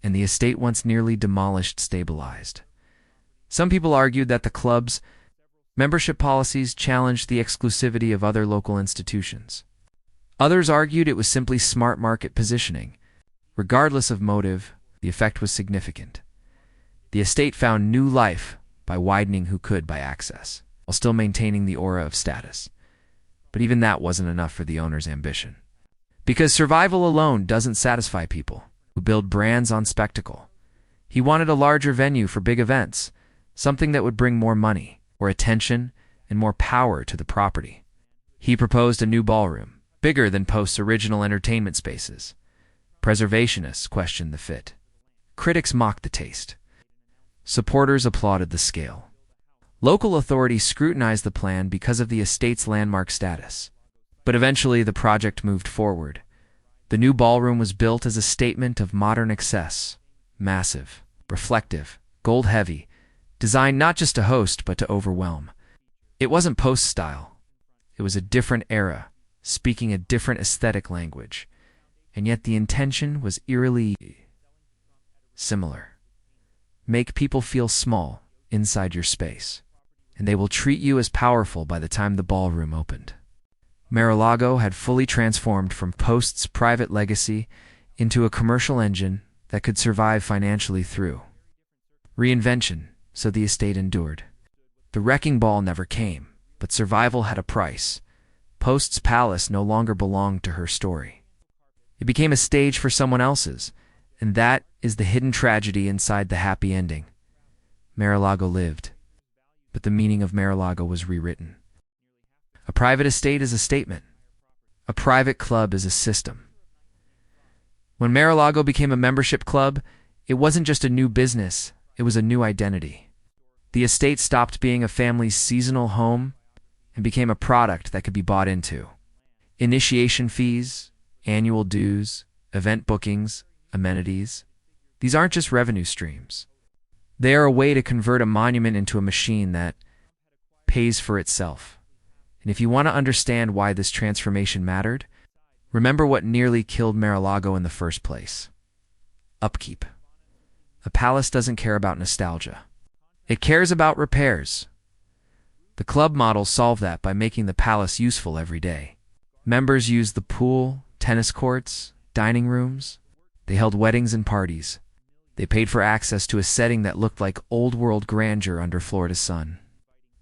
And the estate once nearly demolished stabilized. Some people argued that the club's membership policies challenged the exclusivity of other local institutions. Others argued it was simply smart market positioning. Regardless of motive, the effect was significant. The estate found new life by widening who could by access, while still maintaining the aura of status. But even that wasn't enough for the owner's ambition. Because survival alone doesn't satisfy people who build brands on spectacle. He wanted a larger venue for big events, something that would bring more money, more attention, and more power to the property. He proposed a new ballroom, bigger than Post's original entertainment spaces. Preservationists questioned the fit. Critics mocked the taste. Supporters applauded the scale. Local authorities scrutinized the plan because of the estate's landmark status. But eventually the project moved forward. The new ballroom was built as a statement of modern excess, massive, reflective, gold-heavy, designed not just to host but to overwhelm. It wasn't Post style. It was a different era, speaking a different aesthetic language. And yet the intention was eerily similar. Make people feel small inside your space, and they will treat you as powerful by the time the ballroom opened. Mar-a-Lago had fully transformed from Post's private legacy into a commercial engine that could survive financially through reinvention, so the estate endured. The wrecking ball never came, but survival had a price. Post's palace no longer belonged to her story. It became a stage for someone else's, and that is the hidden tragedy inside the happy ending. Mar-a-Lago lived, but the meaning of Mar-a-Lago was rewritten. A private estate is a statement. A private club is a system. When Mar-a-Lago became a membership club, it wasn't just a new business, it was a new identity. The estate stopped being a family's seasonal home and became a product that could be bought into. Initiation fees, annual dues, event bookings, amenities. These aren't just revenue streams. They are a way to convert a monument into a machine that pays for itself. And if you want to understand why this transformation mattered, remember what nearly killed Mar-a-Lago in the first place. Upkeep. A palace doesn't care about nostalgia. It cares about repairs. The club model solved that by making the palace useful every day. Members used the pool, tennis courts, dining rooms. They held weddings and parties. They paid for access to a setting that looked like old-world grandeur under Florida's sun.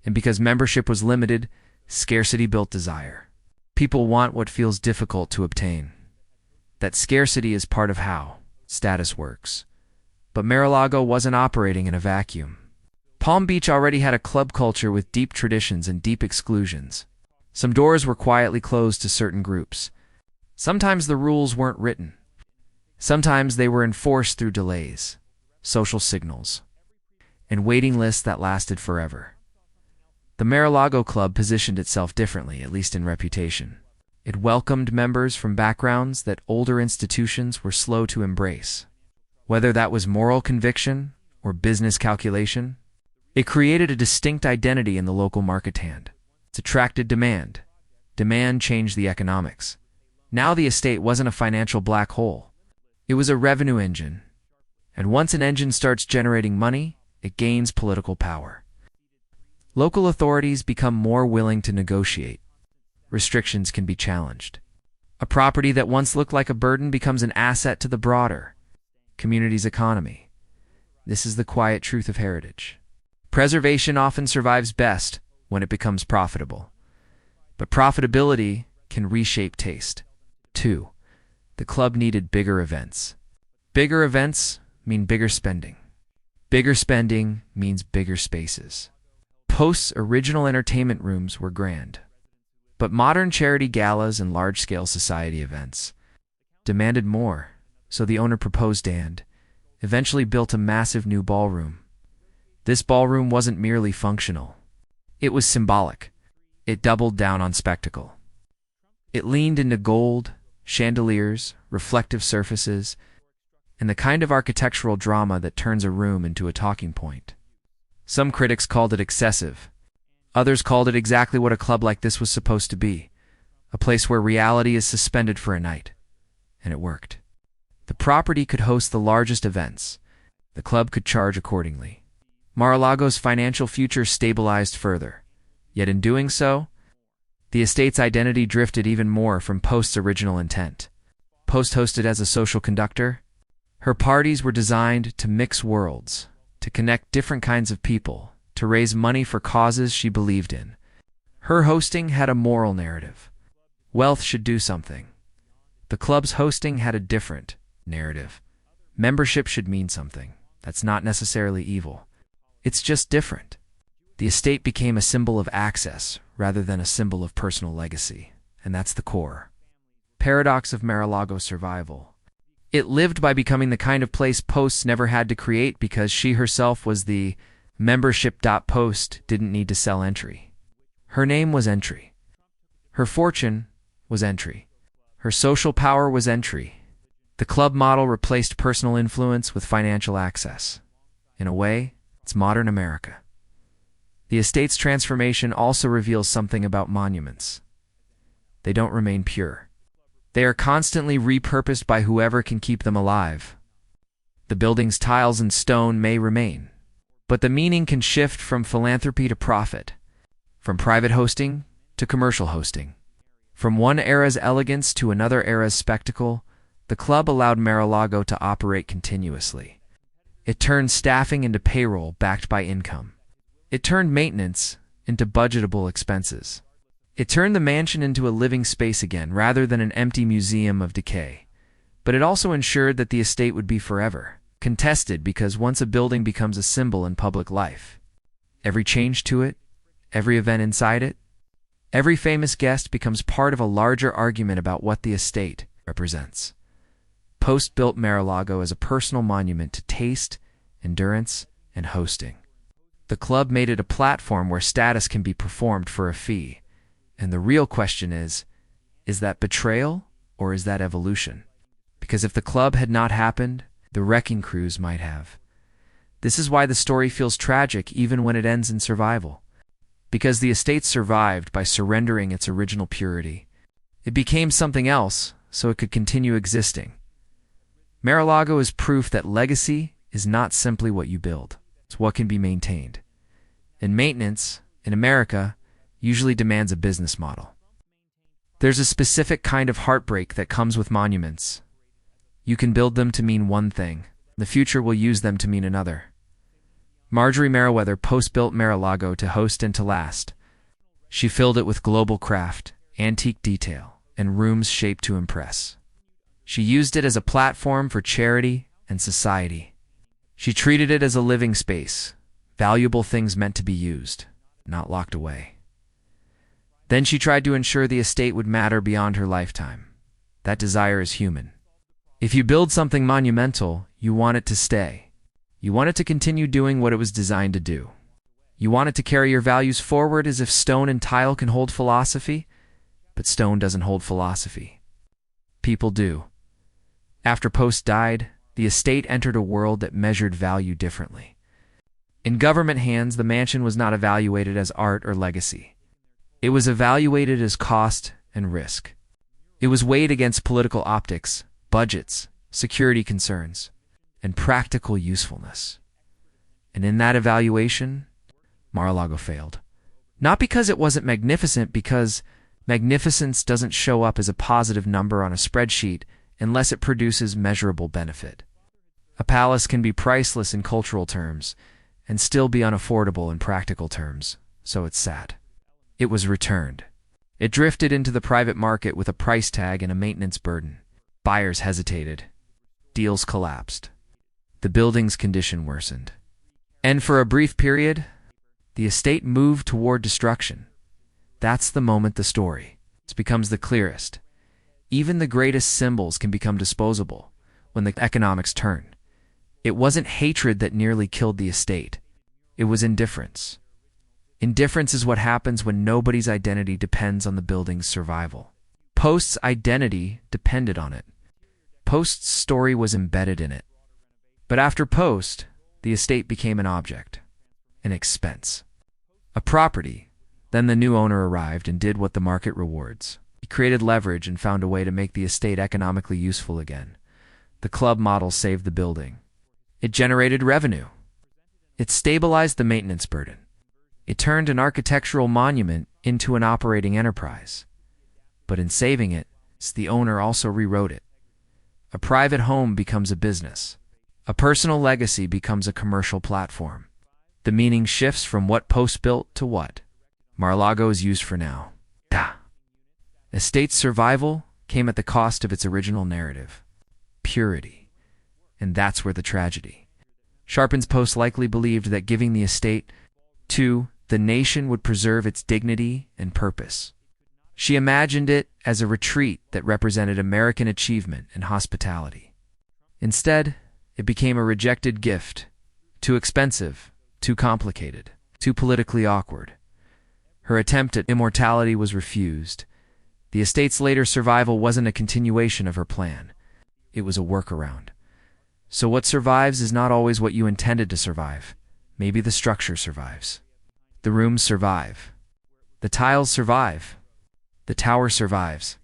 And because membership was limited, scarcity built desire. People want what feels difficult to obtain. That scarcity is part of how status works. But Mar-a-Lago wasn't operating in a vacuum. Palm Beach already had a club culture with deep traditions and deep exclusions. Some doors were quietly closed to certain groups. Sometimes the rules weren't written. Sometimes they were enforced through delays, social signals, and waiting lists that lasted forever. The Mar-a-Lago Club positioned itself differently, at least in reputation. It welcomed members from backgrounds that older institutions were slow to embrace. Whether that was moral conviction or business calculation, it created a distinct identity in the local market hand. It attracted demand. Demand changed the economics. Now the estate wasn't a financial black hole. It was a revenue engine. And once an engine starts generating money, it gains political power. Local authorities become more willing to negotiate. restrictions can be challenged. A property that once looked like a burden becomes an asset to the broader community's economy. This is the quiet truth of heritage. Preservation often survives best when it becomes profitable. But profitability can reshape taste. 2. The club needed bigger events. Bigger events mean bigger spending. Bigger spending means bigger spaces. Post's original entertainment rooms were grand. But modern charity galas and large-scale society events demanded more, so the owner proposed and eventually built a massive new ballroom. This ballroom wasn't merely functional. It was symbolic. It doubled down on spectacle. It leaned into gold, chandeliers, reflective surfaces, and the kind of architectural drama that turns a room into a talking point. Some critics called it excessive. Others called it exactly what a club like this was supposed to be, a place where reality is suspended for a night. And it worked. The property could host the largest events. The club could charge accordingly. Mar-a-Lago's financial future stabilized further. Yet in doing so, the estate's identity drifted even more from Post's original intent. Post hosted as a social conductor. Her parties were designed to mix worlds, to connect different kinds of people, to raise money for causes she believed in. Her hosting had a moral narrative. Wealth should do something. The club's hosting had a different narrative. Membership should mean something. That's not necessarily evil. It's just different. The estate became a symbol of access rather than a symbol of personal legacy, and that's the core paradox of Mar-a-Lago's survival. It lived by becoming the kind of place Post never had to create because she herself was the membership. Post didn't need to sell entry. Her name was entry. Her fortune was entry. Her social power was entry. The club model replaced personal influence with financial access. In a way, it's modern America. The estate's transformation also reveals something about monuments. They don't remain pure. They are constantly repurposed by whoever can keep them alive. The building's tiles and stone may remain, but the meaning can shift from philanthropy to profit, from private hosting to commercial hosting. From one era's elegance to another era's spectacle, the club allowed Mar-a-Lago to operate continuously. It turned staffing into payroll backed by income. It turned maintenance into budgetable expenses. It turned the mansion into a living space again rather than an empty museum of decay. But it also ensured that the estate would be forever contested because once a building becomes a symbol in public life, every change to it, every event inside it, every famous guest becomes part of a larger argument about what the estate represents. Post built Mar-a-Lago as a personal monument to taste, endurance, and hosting. The club made it a platform where status can be performed for a fee. And the real question is that betrayal or is that evolution? Because if the club had not happened, the wrecking crews might have. This is why the story feels tragic even when it ends in survival. Because the estate survived by surrendering its original purity. It became something else so it could continue existing. Mar-a-Lago is proof that legacy is not simply what you build. It's what can be maintained. And maintenance, in America, usually demands a business model. There's a specific kind of heartbreak that comes with monuments. You can build them to mean one thing. The future will use them to mean another. Marjorie Merriweather Post built Mar-a-Lago to host and to last. She filled it with global craft, antique detail, and rooms shaped to impress. She used it as a platform for charity and society. She treated it as a living space, valuable things meant to be used, not locked away. Then she tried to ensure the estate would matter beyond her lifetime. That desire is human. If you build something monumental, you want it to stay. You want it to continue doing what it was designed to do. You want it to carry your values forward as if stone and tile can hold philosophy, but stone doesn't hold philosophy. People do. After Post died, the estate entered a world that measured value differently. In government hands, the mansion was not evaluated as art or legacy. It was evaluated as cost and risk. It was weighed against political optics, budgets, security concerns, and practical usefulness. And in that evaluation, Mar-a-Lago failed. Not because it wasn't magnificent, because Magnificence doesn't show up as a positive number on a spreadsheet unless it produces measurable benefit. A palace can be priceless in cultural terms and still be unaffordable in practical terms, so it's sad. It was returned. It drifted into the private market with a price tag and a maintenance burden. Buyers hesitated. Deals collapsed. The building's condition worsened. And for a brief period, the estate moved toward destruction. That's the moment the story becomes the clearest. Even the greatest symbols can become disposable when the economics turn. It wasn't hatred that nearly killed the estate. It was indifference. Indifference is what happens when nobody's identity depends on the building's survival. Post's identity depended on it. Post's story was embedded in it. But after Post, the estate became an object, an expense, a property. Then the new owner arrived and did what the market rewards. He created leverage and found a way to make the estate economically useful again. The club model saved the building. It generated revenue. It stabilized the maintenance burden. It turned an architectural monument into an operating enterprise. But in saving it, the owner also rewrote it. A private home becomes a business. A personal legacy becomes a commercial platform. The meaning shifts from what Post built to what Mar-a-Lago is used for now. Estate's survival came at the cost of its original narrative, purity. And that's where the tragedy sharpens. Post likely believed that giving the estate to the nation would preserve its dignity and purpose. She imagined it as a retreat that represented American achievement and hospitality. Instead, it became a rejected gift, too expensive, too complicated, too politically awkward. Her attempt at immortality was refused. The estate's later survival wasn't a continuation of her plan. It was a workaround. So what survives is not always what you intended to survive. Maybe the structure survives. The rooms survive. The tiles survive. The tower survives.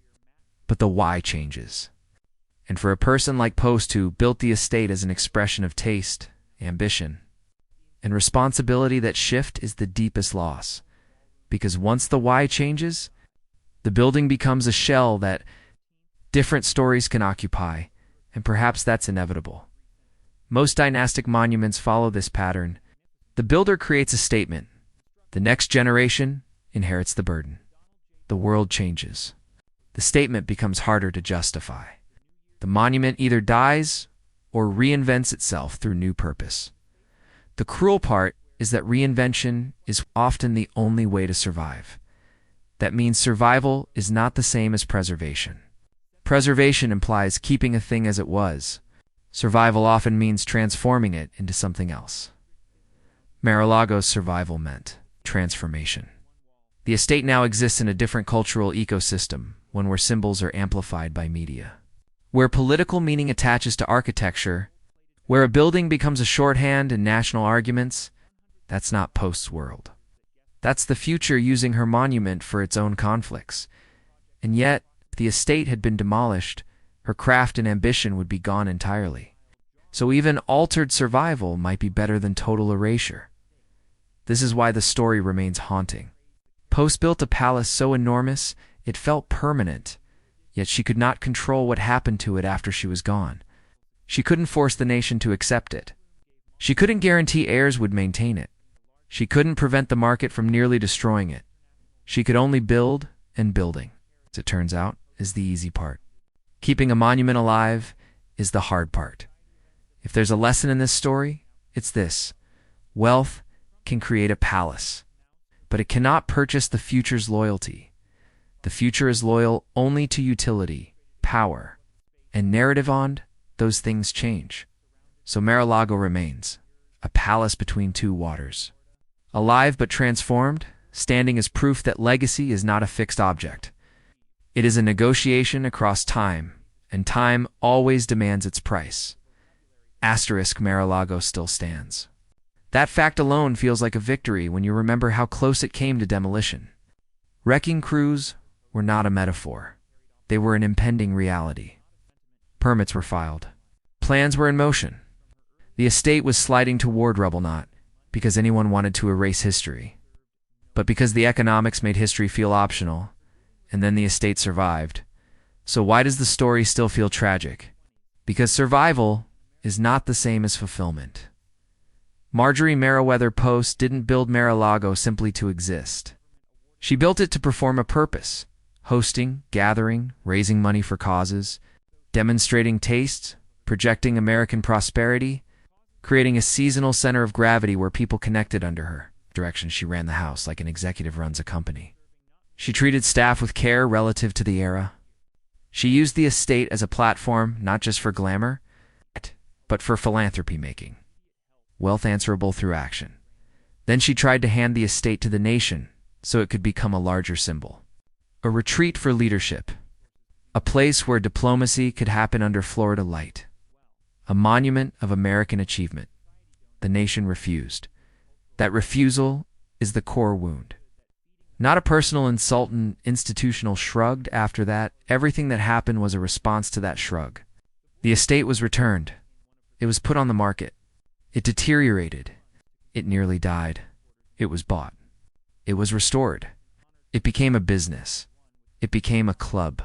But the why changes. And for a person like Post, who built the estate as an expression of taste, ambition, and responsibility, that shift is the deepest loss. Because once the why changes, the building becomes a shell that different stories can occupy, and perhaps that's inevitable. Most dynastic monuments follow this pattern. The builder creates a statement. The next generation inherits the burden. The world changes. The statement becomes harder to justify. The monument either dies or reinvents itself through new purpose. The cruel part is that reinvention is often the only way to survive. That means survival is not the same as preservation. Preservation implies keeping a thing as it was. Survival often means transforming it into something else. Mar-a-Lago's survival meant transformation. The estate now exists in a different cultural ecosystem, one where symbols are amplified by media, where political meaning attaches to architecture, where a building becomes a shorthand in national arguments. That's not Post's world. That's the future using her monument for its own conflicts. And yet, if the estate had been demolished, her craft and ambition would be gone entirely. So even altered survival might be better than total erasure. This is why the story remains haunting. Post built a palace so enormous it felt permanent, yet she could not control what happened to it after she was gone. She couldn't force the nation to accept it. She couldn't guarantee heirs would maintain it. She couldn't prevent the market from nearly destroying it. She could only build, and building, as it turns out, is the easy part. Keeping a monument alive is the hard part. If there's a lesson in this story, it's this. Wealth can create a palace, but it cannot purchase the future's loyalty. The future is loyal only to utility, power, and narrative. On those things change. So Mar-a-Lago remains, a palace between two waters. Alive but transformed, standing as proof that legacy is not a fixed object. It is a negotiation across time, and time always demands its price. Asterisk, Mar-a-Lago still stands. That fact alone feels like a victory when you remember how close it came to demolition. Wrecking crews were not a metaphor. They were an impending reality. Permits were filed. Plans were in motion. The estate was sliding toward rubble, not because anyone wanted to erase history, but because the economics made history feel optional, and then the estate survived. So why does the story still feel tragic? Because survival is not the same as fulfillment. Marjorie Merriweather Post didn't build Mar-a-Lago simply to exist. She built it to perform a purpose: hosting, gathering, raising money for causes, demonstrating taste, projecting American prosperity, creating a seasonal center of gravity where people connected under her direction. She ran the house like an executive runs a company. She treated staff with care relative to the era. She used the estate as a platform not just for glamour, but for philanthropy making. Wealth answerable through action. Then she tried to hand the estate to the nation so it could become a larger symbol. A retreat for leadership. A place where diplomacy could happen under Florida light. A monument of American achievement. The nation refused. That refusal is the core wound. Not a personal insult, an institutional shrug. After that, everything that happened was a response to that shrug. The estate was returned. It was put on the market. It deteriorated. It nearly died. It was bought. It was restored. It became a business. It became a club.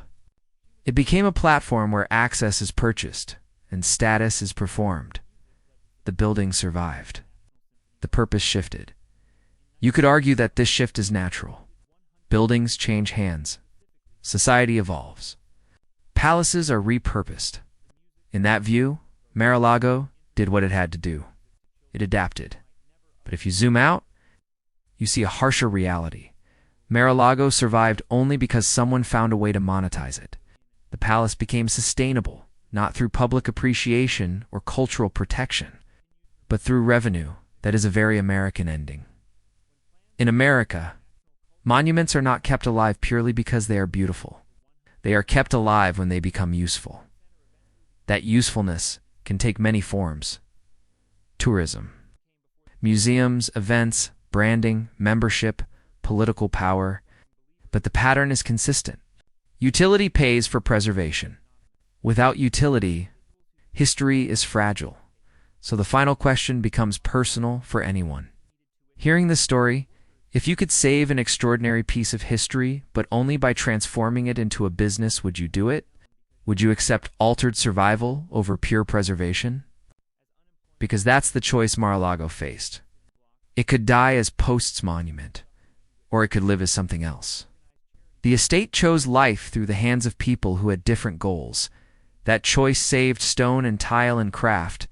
It became a platform where access is purchased and status is performed. The building survived. The purpose shifted. You could argue that this shift is natural. Buildings change hands. Society evolves. Palaces are repurposed. In that view, Mar-a-Lago did what it had to do. It adapted. But if you zoom out, you see a harsher reality. Mar-a-Lago survived only because someone found a way to monetize it. The palace became sustainable, not through public appreciation or cultural protection, but through revenue. That is a very American ending. In America, monuments are not kept alive purely because they are beautiful. They are kept alive when they become useful. That usefulness can take many forms. Tourism, museums, events, branding, membership, political power. But the pattern is consistent. Utility pays for preservation. Without utility, history is fragile. So the final question becomes personal for anyone. Hearing this story, if you could save an extraordinary piece of history, but only by transforming it into a business, would you do it? Would you accept altered survival over pure preservation? Because that's the choice Mar-a-Lago faced. It could die as Post's monument, or it could live as something else. The estate chose life through the hands of people who had different goals. That choice saved stone and tile and craft.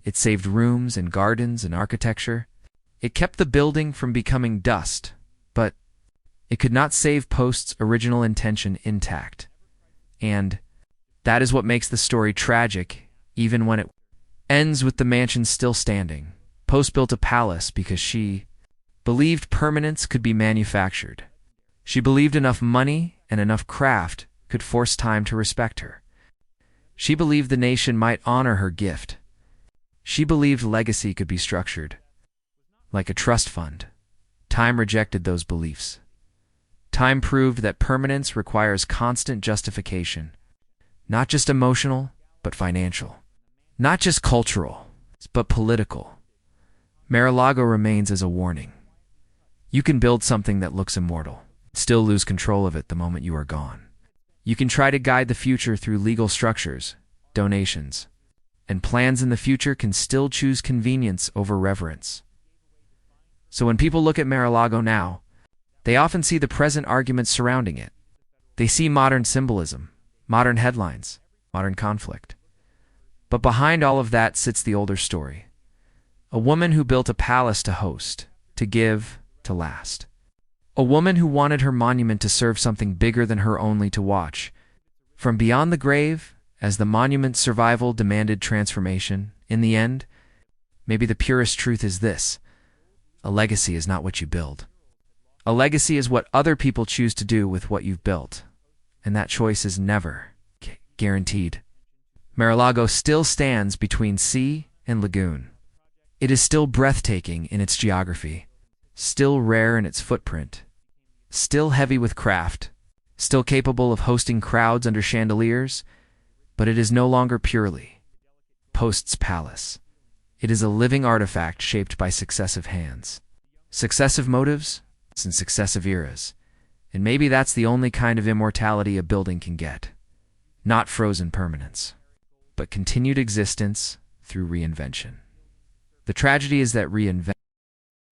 It saved rooms and gardens and architecture. It kept the building from becoming dust, but it could not save Post's original intention intact. And that is what makes the story tragic, even when it ends with the mansion still standing. Post built a palace because she believed permanence could be manufactured. She believed enough money and enough craft could force time to respect her. She believed the nation might honor her gift. She believed legacy could be structured like a trust fund. Time rejected those beliefs. Time proved that permanence requires constant justification, not just emotional, but financial. Not just cultural, but political. Mar-a-Lago remains as a warning. You can build something that looks immortal, still lose control of it the moment you are gone. You can try to guide the future through legal structures, donations, and plans in the future can still choose convenience over reverence. So when people look at Mar-a-Lago now, they often see the present arguments surrounding it. They see modern symbolism, modern headlines, modern conflict. But behind all of that sits the older story. A woman who built a palace to host, to give, to last. A woman who wanted her monument to serve something bigger than her only to watch. From beyond the grave, as the monument's survival demanded transformation, in the end, maybe the purest truth is this: a legacy is not what you build. A legacy is what other people choose to do with what you've built. And that choice is never guaranteed. Mar-a-Lago still stands between sea and lagoon. It is still breathtaking in its geography, still rare in its footprint, still heavy with craft, still capable of hosting crowds under chandeliers, but it is no longer purely Post's palace. It is a living artifact shaped by successive hands, successive motives, and successive eras. And maybe that's the only kind of immortality a building can get. Not frozen permanence, but continued existence through reinvention. The tragedy is that reinvention